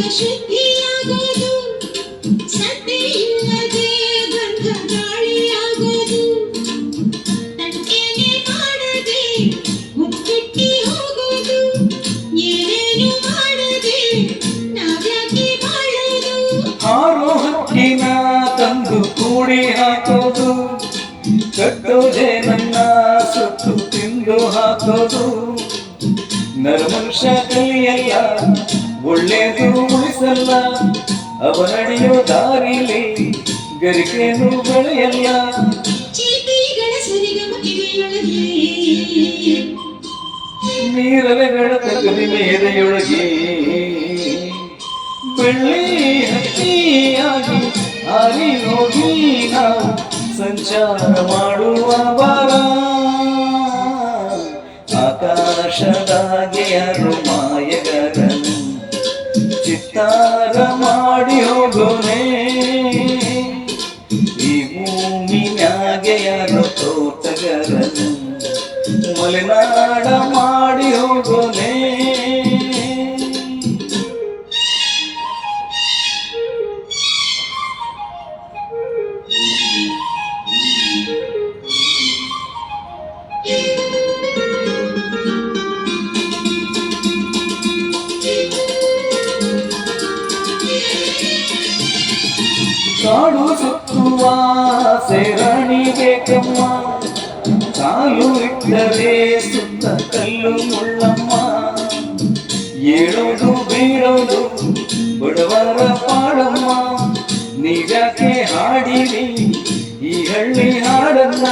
ಶುದ್ಧಿಯಾಗೋದು ಸದ್ದೆ ಇಲ್ಲದೆ ಗಂಧ ಗಾಳಿಯಾಗೋದು ತಟ್ಟೆನೆ ಮಾಡದೆ ಮುತ್ತಿಟ್ಟಿ ಹೋಗೋದು ಏನೇನು ಮಾಡದೆ ನಾವ್ಯಾಕೆ ಬಾಳೋದು ಹಾರೋ ಹಕ್ಕಿನ ತಂದು ಕೂಡಿ ಹಾಕೋದು ಕಟ್ಟೋದೆ ನನ್ನ ಸುತ್ತು ತಿಂದು ಹಾಕೋದು ನರಮನುಷ್ಯ ಕಲಿಯಲ್ಲ ಒಳ್ಳೇದು ಉಳಿಸಲ್ಲ ಅವನಡಿಯೋ ದಾರಿಲಿ ಗರಿಕೆನು ಬೆಳೆಯಲ್ಲ ಚಿಲಿಪಿಗಳ ಸರಿಗಮ ಕಿವಿಯೊಳಗೆ ನೀರಲೆಗಳ ತಗುಲಿಮೆ ಎದೆಯೊಳಗೆ ಬೆಳ್ಳಿ ಹಕ್ಕಿಯಾಗಿ ಹಾರಿ ಹೋಗಿ ನಾವು ಸಂಚಾರ ಮಾಡುವ ಬಾರ ಆಕಾಶದಾಗೆ ಯಾರು ಮಾಯಗಾರನು ಚಿತ್ತಾರ ಮಾಡಿ ಹೋಗೋನೆ ಈ ಭೂಮಿ ಮ್ಯಾಗೆ ಯಾರು ತೋಟಗಾರನು ಮಲೆನಾಡ ಮಾಡಿ ಹೋಗೋನೆ ಕಾಡು ಸುತ್ತುವ ಸೇರಾಣಿ ಬೇಕಮ್ಮ ಕಾಲು ಇಟ್ಟರೆ ಸುತ್ತ ಕಲ್ಲು ಮುಳ್ಳಮ್ಮ ಏಳೋದು ಬೀಳೋದು ಬಡವರ ಪಾಡಮ್ಮ ನೀವ್ಯಾಕೆ ಹಾಡಿರಿ ಈ ಹಳ್ಳಿ ಹಾಡನ್ನ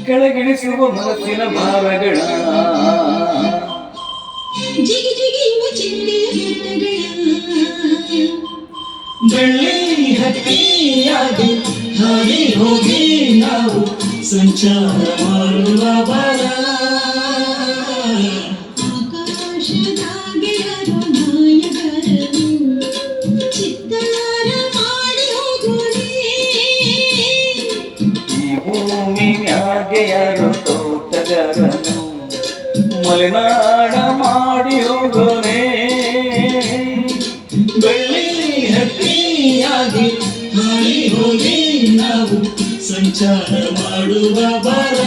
ಕೆಳಗಿಳಿಸುವ ಮನಸ್ಸಿನ ಭಾವಗಳ ಜಿಗಿ ಜಿಗಿಯುವ ಚಿಂತೆಗಳ ಬೆಳ್ಳಿ ಹಕ್ಕಿಯಾಗಿ ಹಾರಿ ಹೋಗಿ ನಾವು ಸಂಚಾರ ಮಾಡುವ ಬಾರ ಆಕಾಶದಾಗೆ ಯಾರೋ ನಾಯಕರನು ಚಿತ್ತಾರ ಮಾಡಿ ಹೋಗೋನೆ ಈ ಭೂಮಿ ಮ್ಯಾಗೆ ಯಾರು ತೋಟಗಾರನು ಮಲೆನಾಡ ಮಾಡಿ ಹೋಗೋನೆ ಬೆಳ್ಳಿ ಹಕ್ಕಿಯಾಗಿ ಹಾರಿ ಹೋಗಿ ನಾವು ಸಂಚಾರ ಮಾಡುವ ಬಾರ